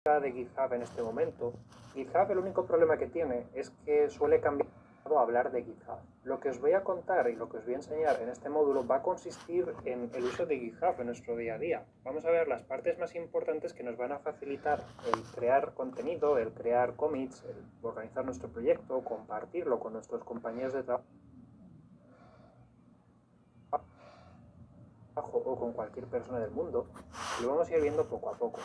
de GitHub en este momento. GitHub, el único problema que tiene es que suele cambiar a hablar de GitHub. Lo que os voy a contar y lo que os voy a enseñar en este módulo va a consistir en el uso de GitHub en nuestro día a día. Vamos a ver las partes más importantes que nos van a facilitar el crear contenido, el crear commits, el organizar nuestro proyecto, compartirlo con nuestros compañeros de trabajo o con cualquier persona del mundo, y lo vamos a ir viendo poco a poco.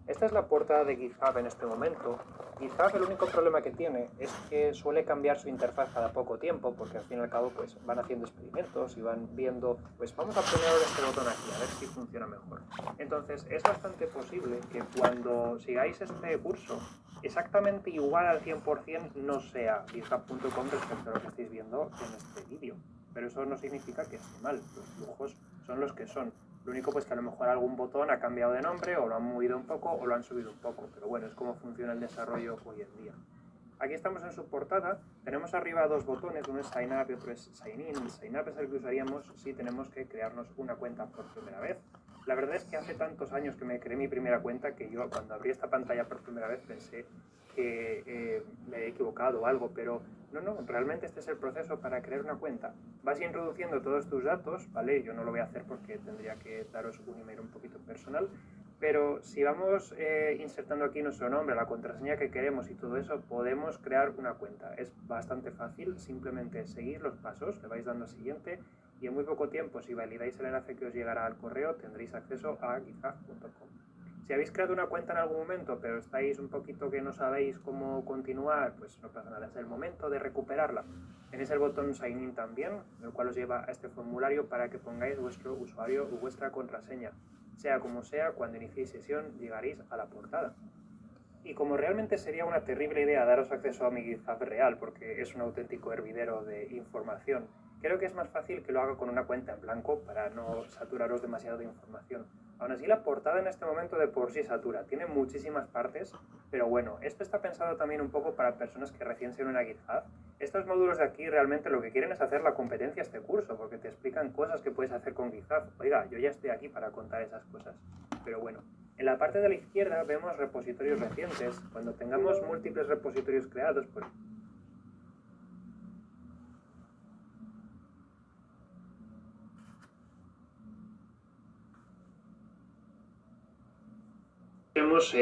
Esta es la portada de GitHub en este momento. GitHub, el único problema que tiene es que suele cambiar su interfaz cada poco tiempo, porque al fin y al cabo pues van haciendo experimentos y van viendo, pues vamos a poner ahora este botón aquí, a ver si funciona mejor. Entonces es bastante posible que cuando sigáis este curso, exactamente igual al 100% no sea github.com respecto a lo que estáis viendo en este vídeo. Pero eso no significa que esté mal, los flujos son los que son. Lo único pues que a lo mejor algún botón ha cambiado de nombre o lo han movido un poco o lo han subido un poco, pero bueno, es como funciona el desarrollo hoy en día. Aquí estamos en su portada, tenemos arriba dos botones, uno es Sign Up y otro es Sign In. Sign Up es el que usaríamos si tenemos que crearnos una cuenta por primera vez. La verdad es que hace tantos años que me creé mi primera cuenta que yo cuando abrí esta pantalla por primera vez pensé que me he equivocado o algo, pero no, realmente este es el proceso para crear una cuenta. Vas introduciendo todos tus datos, ¿vale? Yo no lo voy a hacer porque tendría que daros un email un poquito personal, pero si vamos insertando aquí nuestro nombre, la contraseña que queremos y todo eso, podemos crear una cuenta. Es bastante fácil, simplemente seguir los pasos, le vais dando siguiente y en muy poco tiempo, si validáis el enlace que os llegará al correo, tendréis acceso a github.com. Si habéis creado una cuenta en algún momento, pero estáis un poquito que no sabéis cómo continuar, pues no pasa nada, es el momento de recuperarla. Tenéis el botón Sign In también, el cual os lleva a este formulario para que pongáis vuestro usuario o vuestra contraseña. Sea como sea, cuando iniciéis sesión llegaréis a la portada. Y como realmente sería una terrible idea daros acceso a mi GitHub real, porque es un auténtico hervidero de información, creo que es más fácil que lo haga con una cuenta en blanco para no saturaros demasiado de información. Aún así, la portada en este momento de por sí satura, tiene muchísimas partes, pero bueno, esto está pensado también un poco para personas que recién se unen a GitHub. Estos módulos de aquí realmente lo que quieren es hacer la competencia a este curso, porque te explican cosas que puedes hacer con GitHub. Oiga, yo ya estoy aquí para contar esas cosas. Pero bueno, en la parte de la izquierda vemos repositorios recientes. Cuando tengamos múltiples repositorios creados, pues tenemos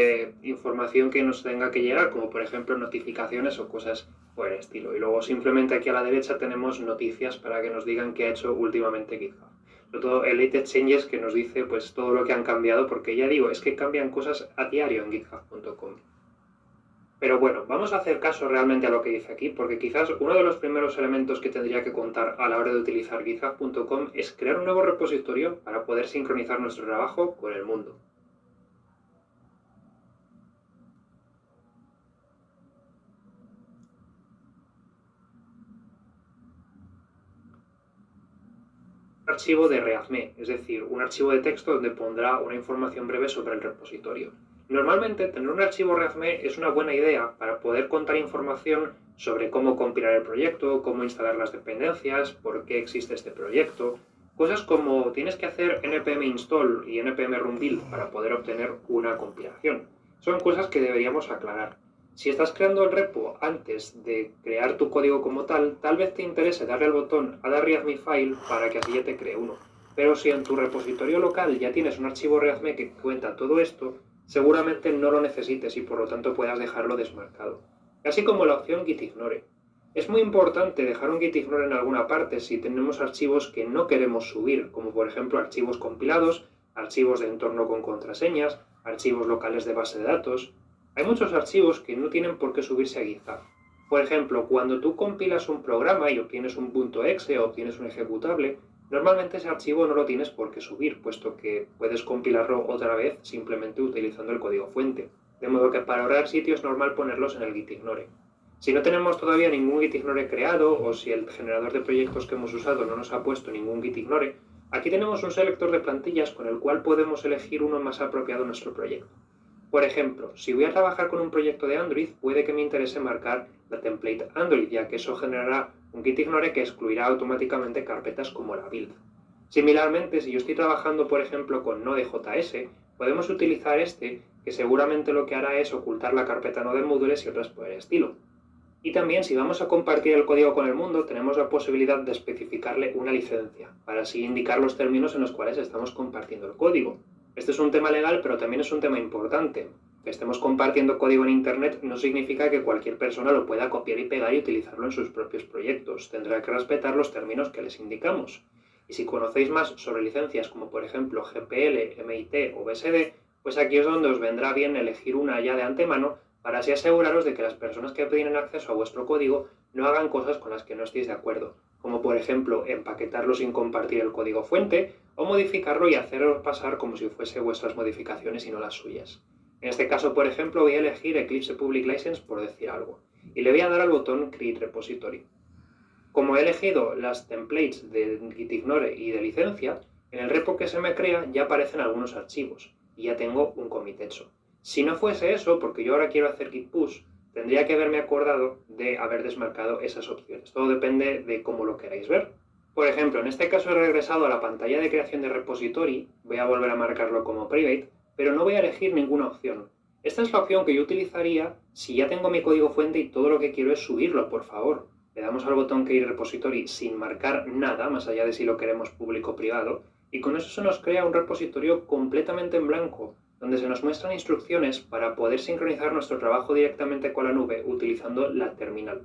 información que nos tenga que llegar, como por ejemplo notificaciones o cosas por el estilo. Y luego simplemente aquí a la derecha tenemos noticias para que nos digan qué ha hecho últimamente GitHub. Sobre todo el latest changes que nos dice pues todo lo que han cambiado, porque ya digo, es que cambian cosas a diario en github.com. Pero bueno, vamos a hacer caso realmente a lo que dice aquí, porque quizás uno de los primeros elementos que tendría que contar a la hora de utilizar github.com es crear un nuevo repositorio para poder sincronizar nuestro trabajo con el mundo. Archivo de readme, es decir, un archivo de texto donde pondrá una información breve sobre el repositorio. Normalmente tener un archivo readme es una buena idea para poder contar información sobre cómo compilar el proyecto, cómo instalar las dependencias, por qué existe este proyecto, cosas como tienes que hacer npm install y npm run build para poder obtener una compilación. Son cosas que deberíamos aclarar. Si estás creando el repo antes de crear tu código como tal vez te interese darle al botón Add a README file para que así ya te cree uno. Pero si en tu repositorio local ya tienes un archivo README que cuenta todo esto, seguramente no lo necesites y por lo tanto puedas dejarlo desmarcado. Así como la opción Git Ignore. Es muy importante dejar un Git Ignore en alguna parte si tenemos archivos que no queremos subir, como por ejemplo archivos compilados, archivos de entorno con contraseñas, archivos locales de base de datos. Hay muchos archivos que no tienen por qué subirse a GitHub. Por ejemplo, cuando tú compilas un programa y obtienes un .exe o obtienes un ejecutable, normalmente ese archivo no lo tienes por qué subir, puesto que puedes compilarlo otra vez simplemente utilizando el código fuente. De modo que para ahorrar sitio es normal ponerlos en el Git Ignore. Si no tenemos todavía ningún Git Ignore creado o si el generador de proyectos que hemos usado no nos ha puesto ningún Git Ignore, aquí tenemos un selector de plantillas con el cual podemos elegir uno más apropiado a nuestro proyecto. Por ejemplo, si voy a trabajar con un proyecto de Android, puede que me interese marcar la template Android, ya que eso generará un Git Ignore que excluirá automáticamente carpetas como la build. Similarmente, si yo estoy trabajando, por ejemplo, con Node.js, Podemos utilizar este, que seguramente lo que hará es ocultar la carpeta no de módulos y otras por el estilo. Y también, si vamos a compartir el código con el mundo, tenemos la posibilidad de especificarle una licencia, para así indicar los términos en los cuales estamos compartiendo el código. Este es un tema legal, pero también es un tema importante. Que estemos compartiendo código en Internet no significa que cualquier persona lo pueda copiar y pegar y utilizarlo en sus propios proyectos. Tendrá que respetar los términos que les indicamos. Y si conocéis más sobre licencias como por ejemplo GPL, MIT o BSD, pues aquí es donde os vendrá bien elegir una ya de antemano para así aseguraros de que las personas que tienen acceso a vuestro código no hagan cosas con las que no estéis de acuerdo, como por ejemplo empaquetarlo sin compartir el código fuente o modificarlo y hacerlo pasar como si fuese vuestras modificaciones y no las suyas. En este caso, por ejemplo, voy a elegir Eclipse Public License por decir algo, y le voy a dar al botón Create Repository. Como he elegido las templates de Gitignore y de licencia, en el repo que se me crea ya aparecen algunos archivos, y ya tengo un commit hecho. Si no fuese eso, porque yo ahora quiero hacer git push, tendría que haberme acordado de haber desmarcado esas opciones. Todo depende de cómo lo queráis ver. Por ejemplo, en este caso he regresado a la pantalla de creación de repository, voy a volver a marcarlo como private, pero no voy a elegir ninguna opción. Esta es la opción que yo utilizaría si ya tengo mi código fuente y todo lo que quiero es subirlo, por favor. Le damos al botón Create Repository sin marcar nada, más allá de si lo queremos público o privado, y con eso se nos crea un repositorio completamente en blanco, donde se nos muestran instrucciones para poder sincronizar nuestro trabajo directamente con la nube utilizando la terminal.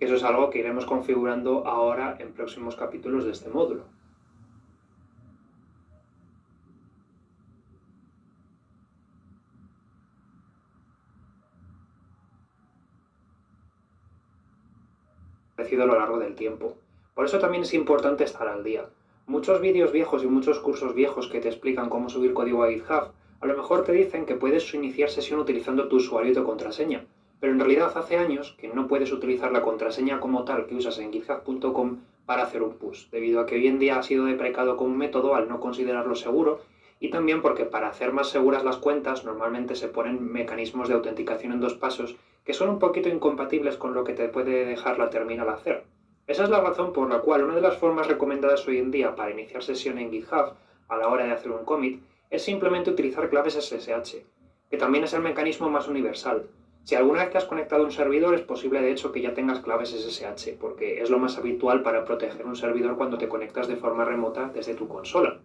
Eso es algo que iremos configurando ahora en próximos capítulos de este módulo. Crecido a lo largo del tiempo. Por eso también es importante estar al día. Muchos vídeos viejos y muchos cursos viejos que te explican cómo subir código a GitHub, a lo mejor te dicen que puedes iniciar sesión utilizando tu usuario y tu contraseña, pero en realidad hace años que no puedes utilizar la contraseña como tal que usas en github.com para hacer un push, debido a que hoy en día ha sido deprecado como método al no considerarlo seguro, y también porque para hacer más seguras las cuentas normalmente se ponen mecanismos de autenticación en 2 pasos que son un poquito incompatibles con lo que te puede dejar la terminal hacer. Esa es la razón por la cual una de las formas recomendadas hoy en día para iniciar sesión en GitHub a la hora de hacer un commit es simplemente utilizar claves SSH, que también es el mecanismo más universal. Si alguna vez te has conectado a un servidor es posible de hecho que ya tengas claves SSH, porque es lo más habitual para proteger un servidor cuando te conectas de forma remota desde tu consola.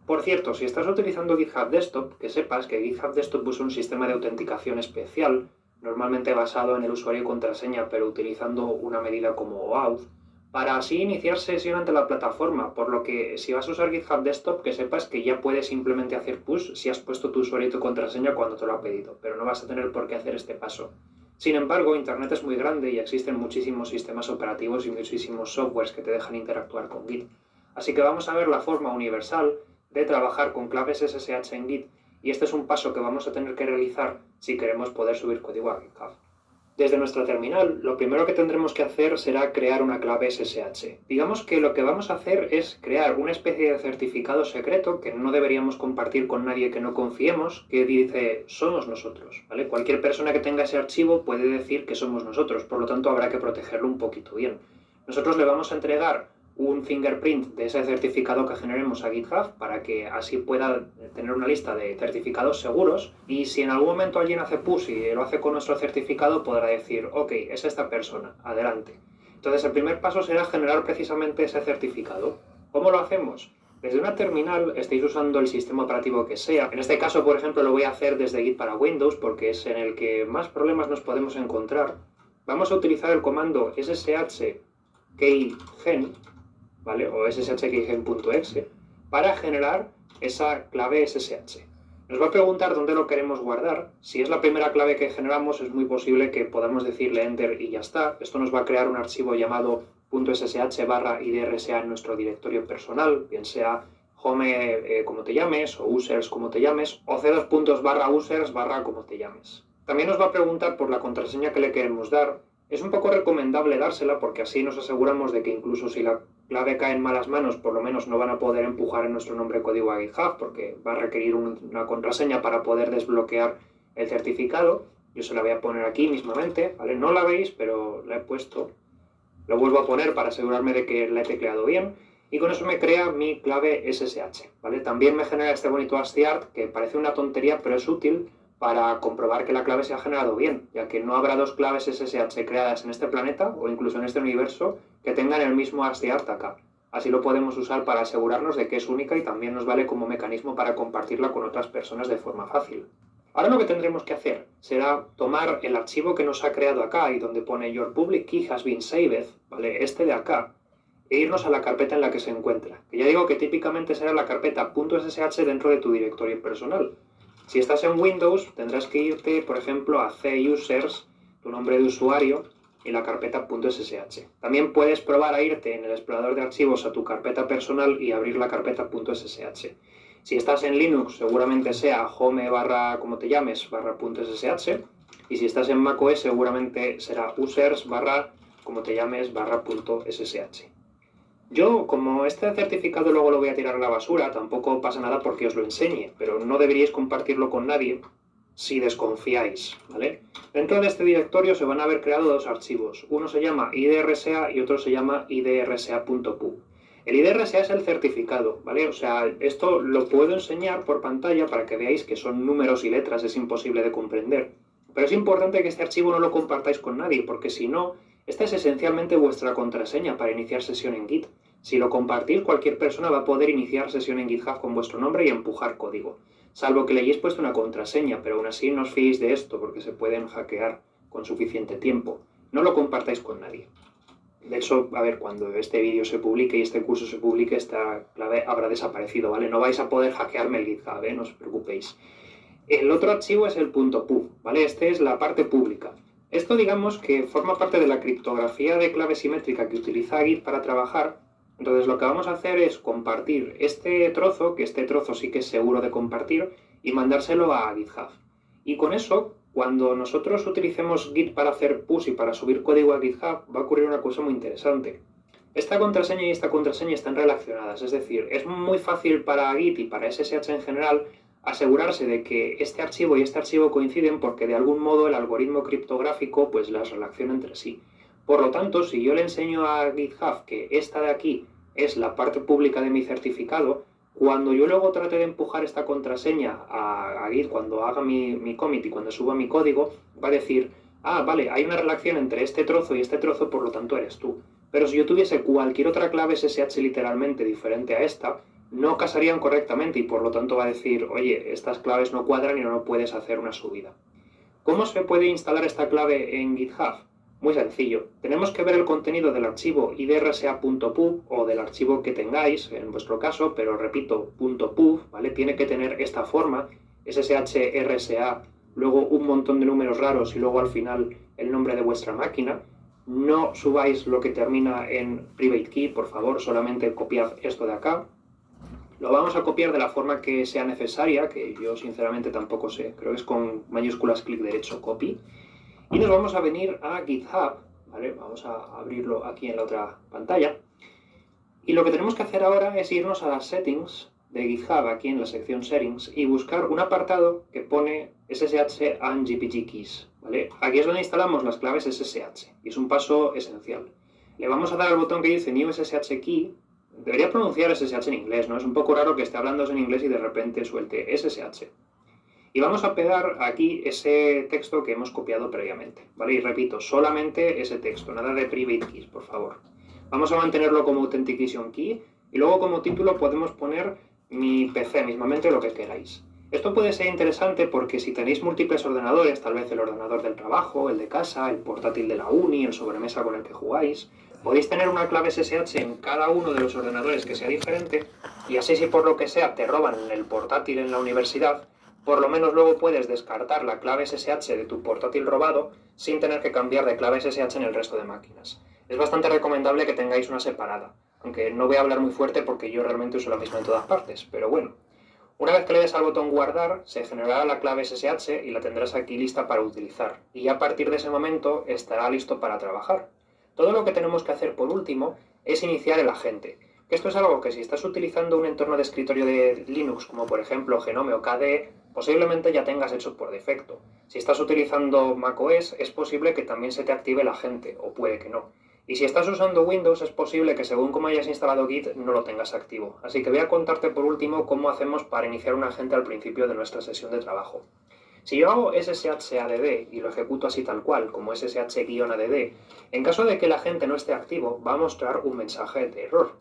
Por cierto, si estás utilizando GitHub Desktop, que sepas que GitHub Desktop usa un sistema de autenticación especial, normalmente basado en el usuario y contraseña, pero utilizando una medida como OAuth, para así iniciar sesión ante la plataforma, por lo que si vas a usar GitHub Desktop, que sepas que ya puedes simplemente hacer push si has puesto tu usuario y tu contraseña cuando te lo ha pedido, pero no vas a tener por qué hacer este paso. Sin embargo, Internet es muy grande y existen muchísimos sistemas operativos y muchísimos softwares que te dejan interactuar con Git. Así que vamos a ver la forma universal de trabajar con claves SSH en Git, y este es un paso que vamos a tener que realizar si queremos poder subir código a GitHub. Desde nuestra terminal, lo primero que tendremos que hacer será crear una clave SSH. Digamos que lo que vamos a hacer es crear una especie de certificado secreto que no deberíamos compartir con nadie que no confiemos, que dice somos nosotros, ¿vale? Cualquier persona que tenga ese archivo puede decir que somos nosotros, por lo tanto habrá que protegerlo un poquito bien. Nosotros le vamos a entregar un fingerprint de ese certificado que generemos a GitHub para que así pueda tener una lista de certificados seguros, y si en algún momento alguien hace push y lo hace con nuestro certificado podrá decir ok, es esta persona, adelante. Entonces el primer paso será generar precisamente ese certificado. ¿Cómo lo hacemos? Desde una terminal, estéis usando el sistema operativo que sea. En este caso, por ejemplo, lo voy a hacer desde Git para Windows porque es en el que más problemas nos podemos encontrar. Vamos a utilizar el comando sshkeygen, ¿vale? O sshkeygen.exe para generar esa clave SSH. Nos va a preguntar dónde lo queremos guardar. Si es la primera clave que generamos, es muy posible que podamos decirle enter y ya está. Esto nos va a crear un archivo llamado .ssh/idrsa en nuestro directorio personal, bien sea home como te llames, o users como te llames, o c2.users/ como te llames. También nos va a preguntar por la contraseña que le queremos dar. Es un poco recomendable dársela porque así nos aseguramos de que incluso si la clave cae en malas manos, por lo menos no van a poder empujar en nuestro nombre código a GitHub porque va a requerir una contraseña para poder desbloquear el certificado. Yo se la voy a poner aquí mismamente, ¿vale? No la veis, pero la he puesto. Lo vuelvo a poner para asegurarme de que la he tecleado bien. y con eso me crea mi clave SSH, ¿vale? También me genera este bonito ASCII que parece una tontería, pero es útil para comprobar que la clave se ha generado bien, ya que no habrá dos claves SSH creadas en este planeta o incluso en este universo que tengan el mismo ASCII acá. Así lo podemos usar para asegurarnos de que es única y también nos vale como mecanismo para compartirla con otras personas de forma fácil. Ahora lo que tendremos que hacer será tomar el archivo que nos ha creado acá y donde pone Your public key has been saved, ¿vale? Este de acá, e irnos a la carpeta en la que se encuentra. Que ya digo que típicamente será la carpeta .ssh dentro de tu directorio personal. Si estás en Windows, tendrás que irte, por ejemplo, a C-Users, tu nombre de usuario, y la carpeta .ssh. También puedes probar a irte en el explorador de archivos a tu carpeta personal y abrir la carpeta .ssh. Si estás en Linux, seguramente sea home barra, como te llames, barra .ssh. Y si estás en macOS, seguramente será users barra, como te llames, barra .ssh. Yo, como este certificado luego lo voy a tirar a la basura, tampoco pasa nada porque os lo enseñe, pero no deberíais compartirlo con nadie si desconfiáis, ¿vale? Dentro de este directorio se van a haber creado dos archivos. Uno se llama idrsa y otro se llama idrsa.pu. El idrsa es el certificado, ¿vale? O sea, esto lo puedo enseñar por pantalla para que veáis que son números y letras, es imposible de comprender. Pero es importante que este archivo no lo compartáis con nadie, porque si no, esta es esencialmente vuestra contraseña para iniciar sesión en Git. Si lo compartís, cualquier persona va a poder iniciar sesión en GitHub con vuestro nombre y empujar código. Salvo que le hayáis puesto una contraseña, pero aún así no os fiéis de esto porque se pueden hackear con suficiente tiempo. No lo compartáis con nadie. De hecho, a ver, cuando este vídeo se publique y este curso se publique, esta clave habrá desaparecido, ¿vale? No vais a poder hackearme el GitHub, ¿eh? No os preocupéis. El otro archivo es el .pub, ¿vale? Este es la parte pública. Esto digamos que forma parte de la criptografía de clave simétrica que utiliza Git para trabajar. Entonces lo que vamos a hacer es compartir este trozo, que este trozo sí que es seguro de compartir, y mandárselo a GitHub. Y con eso, cuando nosotros utilicemos Git para hacer push y para subir código a GitHub, va a ocurrir una cosa muy interesante. Esta contraseña y esta contraseña están relacionadas, es decir, es muy fácil para Git y para SSH en general asegurarse de que este archivo y este archivo coinciden porque de algún modo el algoritmo criptográfico pues las relaciona entre sí. Por lo tanto, si yo le enseño a GitHub que esta de aquí es la parte pública de mi certificado, cuando yo luego trate de empujar esta contraseña a Git, cuando haga mi commit y cuando suba mi código, va a decir, ah, vale, hay una relación entre este trozo y este trozo, por lo tanto eres tú. Pero si yo tuviese cualquier otra clave SSH literalmente diferente a esta, no casarían correctamente y por lo tanto va a decir, oye, estas claves no cuadran y no puedes hacer una subida. ¿Cómo se puede instalar esta clave en GitHub? Muy sencillo. Tenemos que ver el contenido del archivo idrsa.pub o del archivo que tengáis, en vuestro caso, pero repito, .pub, ¿vale? Tiene que tener esta forma, SSH-RSA, luego un montón de números raros y luego al final el nombre de vuestra máquina. No subáis lo que termina en private key, por favor, solamente copiad esto de acá. Lo vamos a copiar de la forma que sea necesaria, que yo sinceramente tampoco sé, creo que es con mayúsculas clic derecho copy. Y nos vamos a venir a GitHub, ¿vale? Vamos a abrirlo aquí en la otra pantalla. Y lo que tenemos que hacer ahora es irnos a las settings de GitHub, aquí en la sección settings, y buscar un apartado que pone SSH and GPG keys, ¿vale? Aquí es donde instalamos las claves SSH, y es un paso esencial. Le vamos a dar al botón que dice New SSH Key. Debería pronunciar SSH en inglés, ¿no? Es un poco raro que esté hablando en inglés y de repente suelte SSH. Y vamos a pegar aquí ese texto que hemos copiado previamente, ¿vale? Y repito, solamente ese texto, nada de private keys, por favor. Vamos a mantenerlo como authentication key y luego como título podemos poner mi PC, mismamente lo que queráis. Esto puede ser interesante porque si tenéis múltiples ordenadores, tal vez el ordenador del trabajo, el de casa, el portátil de la uni, el sobremesa con el que jugáis, podéis tener una clave SSH en cada uno de los ordenadores que sea diferente y así si por lo que sea te roban el portátil en la universidad, por lo menos luego puedes descartar la clave SSH de tu portátil robado sin tener que cambiar de clave SSH en el resto de máquinas. Es bastante recomendable que tengáis una separada, aunque no voy a hablar muy fuerte porque yo realmente uso la misma en todas partes, pero bueno. Una vez que le des al botón guardar, se generará la clave SSH y la tendrás aquí lista para utilizar, y a partir de ese momento estará listo para trabajar. Todo lo que tenemos que hacer por último es iniciar el agente. Esto es algo que si estás utilizando un entorno de escritorio de Linux, como por ejemplo Gnome o KDE, posiblemente ya tengas hecho por defecto. Si estás utilizando macOS, es posible que también se te active el agente, o puede que no. Y si estás usando Windows, es posible que según como hayas instalado Git no lo tengas activo. Así que voy a contarte por último cómo hacemos para iniciar un agente al principio de nuestra sesión de trabajo. Si yo hago ssh-add y lo ejecuto así tal cual, como ssh-add, en caso de que el agente no esté activo, va a mostrar un mensaje de error.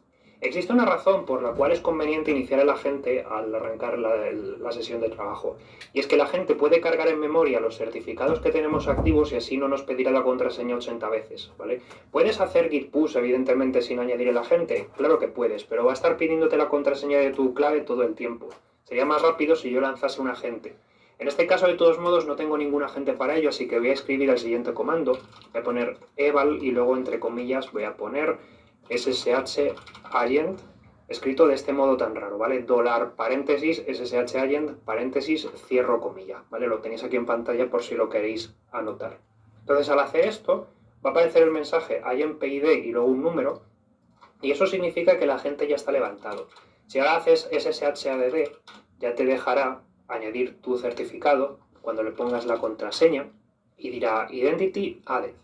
Existe una razón por la cual es conveniente iniciar el agente al arrancar la sesión de trabajo, y es que el agente puede cargar en memoria los certificados que tenemos activos y así no nos pedirá la contraseña 80 veces, ¿vale? ¿Puedes hacer git push evidentemente sin añadir el agente? Claro que puedes, pero va a estar pidiéndote la contraseña de tu clave todo el tiempo. Sería más rápido si yo lanzase un agente. En este caso, de todos modos, no tengo ningún agente para ello, así que voy a escribir el siguiente comando. Voy a poner eval y luego, entre comillas, voy a poner ssh-agent, escrito de este modo tan raro, ¿vale? $paréntesis, ssh-agent, paréntesis, cierro comilla, ¿vale? Lo tenéis aquí en pantalla por si lo queréis anotar. Entonces, al hacer esto, va a aparecer el mensaje agent-pid y luego un número, y eso significa que el agente ya está levantado. Si ahora haces ssh-add, ya te dejará añadir tu certificado cuando le pongas la contraseña y dirá Identity Added.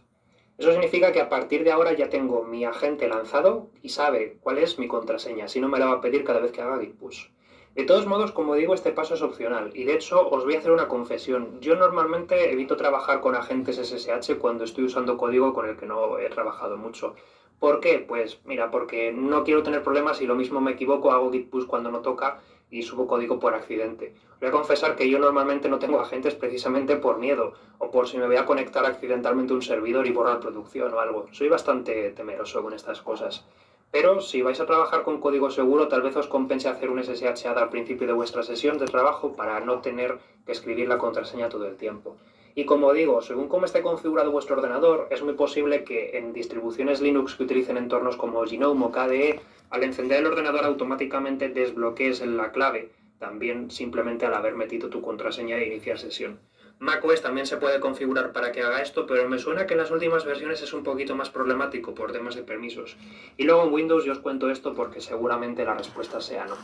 Eso significa que a partir de ahora ya tengo mi agente lanzado y sabe cuál es mi contraseña, si no me la va a pedir cada vez que haga git push. De todos modos, como digo, este paso es opcional y de hecho os voy a hacer una confesión. Yo normalmente evito trabajar con agentes SSH cuando estoy usando código con el que no he trabajado mucho. ¿Por qué? Pues mira, porque no quiero tener problemas y lo mismo me equivoco, hago git push cuando no toca y subo código por accidente. Voy a confesar que yo normalmente no tengo agentes precisamente por miedo o por si me voy a conectar accidentalmente a un servidor y borrar producción o algo. Soy bastante temeroso con estas cosas. Pero si vais a trabajar con código seguro, tal vez os compense hacer un SSH al principio de vuestra sesión de trabajo para no tener que escribir la contraseña todo el tiempo. Y como digo, según cómo esté configurado vuestro ordenador, es muy posible que en distribuciones Linux que utilicen entornos como GNOME o KDE, al encender el ordenador automáticamente desbloquees la clave, también simplemente al haber metido tu contraseña de iniciar sesión. macOS también se puede configurar para que haga esto, pero me suena que en las últimas versiones es un poquito más problemático por temas de permisos. Y luego en Windows yo os cuento esto porque seguramente la respuesta sea no.